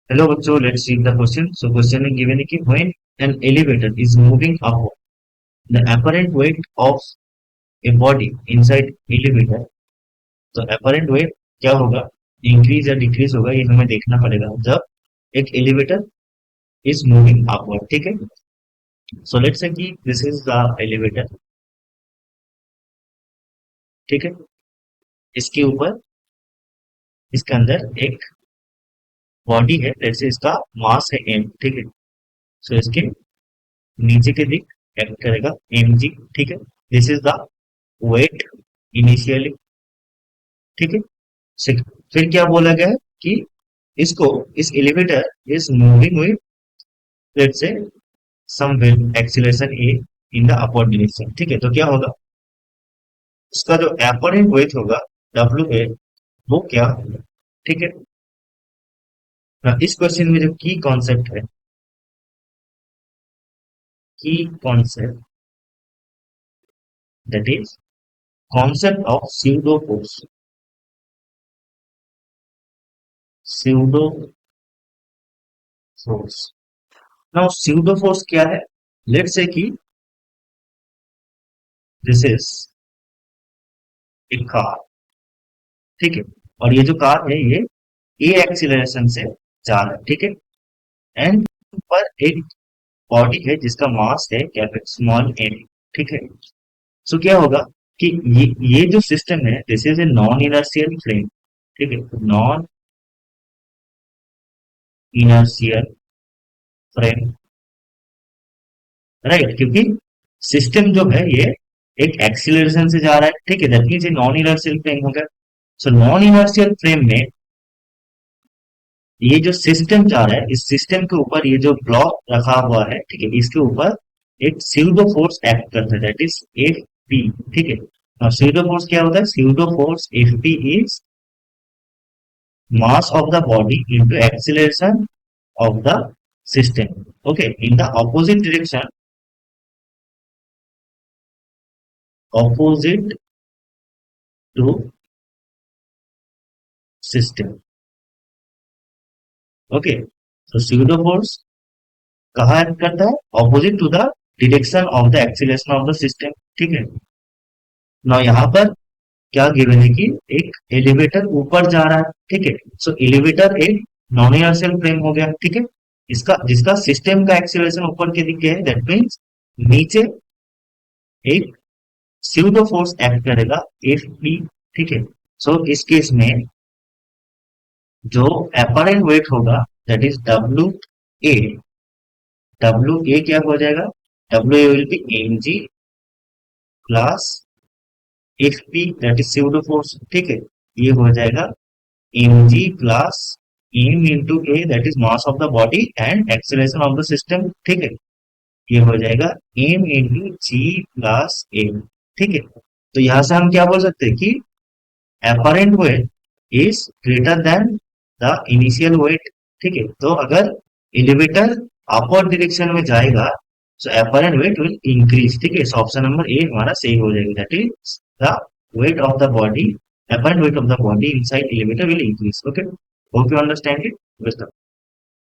Hello बच्चों, let's read the question. So question is given है कि when an elevator is moving upward, the apparent weight of a body inside elevator, तो apparent weight क्या होगा, increase या decrease होगा, ये हमें देखना पड़ेगा जब एक एलिवेटर इज मूविंग अपवर्ड. ठीक है. सो लेट्स से कि दिस इज द एलिवेटर. ठीक है. इसके ऊपर, इसके अंदर एक बॉडी है. लेट्स से इसका मास है m. ठीक है. सो इसके नीचे के दिक एक्ट करेगा mg. ठीक है. This is the weight initially. ठीक है. फिर क्या बोला गया है कि इसको, इस elevator is moving with let's say some acceleration a in the upward direction. ठीक है. तो क्या होगा, इसका जो एपरेंट वेट होगा w है, वो क्या होगा. ठीक है. इस क्वेश्चन में जो की कॉन्सेप्ट है, की concept that is concept of pseudo force. Pseudo force. Now pseudo force क्या है. लेट्स से कि दिस इज ए कार. ठीक है. और ये जो कार है, ये ए एक्सीलरेशन से जा रहा है. ठीक है. एंड पर एक बॉडी है जिसका मास है कैपिटल स्मॉल एम. ठीक है. सो क्या होगा कि ये जो सिस्टम है, this is a non inertial frame. ठीक है. Non inertial frame, right. क्योंकि सिस्टम जो है ये एक एक्सीलरेशन से जा रहा है. ठीक है. दैट मींस ये नॉन इनर्शियल फ्रेम हो गया. सो नॉन इनर्शियल फ्रेम में ये जो सिस्टम जा रहा है, इस सिस्टम के ऊपर ये जो ब्लॉक रखा हुआ है, ठीक है, इसके ऊपर एक स्यूडो फोर्स एक्ट करता है, दैट इज एफ पी. ठीक है. और स्यूडो फोर्स क्या होता है. Pseudo force F P is mass of the body into acceleration of the system. Okay. In the opposite direction, opposite to system. Okay. तो pseudo force कहाँ act करता है. Opposite to the direction of the acceleration of the system. ठीक है. ना यहाँ पर क्या गिवन है कि एक एलिवेटर ऊपर जा रहा है. ठीक है. सो एलिवेटर एक नॉन इनर्शियल फ्रेम हो गया. ठीक है. इसका, जिसका सिस्टम का एक्सीलरेशन ऊपर के दिखे है, दैट मीन्स नीचे एक स्यूडो फोर्स एक्ट करेगा एफ पी. ठीक है. सो इस केस में जो एपरेंट वेट होगा, that is W A. W A क्या हो जाएगा. W A will be M G plus F P, that is pseudo force. ठीक है. ये हो जाएगा mg plus m into A, that is mass of the body and acceleration of the system. ठीक है. ये हो जाएगा m इंटू जी प्लस ए. ठीक है. तो यहां से हम क्या बोल सकते हैं कि apparent weight is greater than the initial weight. ठीक है. तो अगर एलिवेटर अपवर्ड डायरेक्शन में जाएगा, so apparent weight will increase. ठीक है. सो ऑप्शन नंबर ए हमारा सही हो जाएगा, that is the weight of the body, apparent weight of the body inside elevator will increase. Okay. Hope you understand it. Best of luck.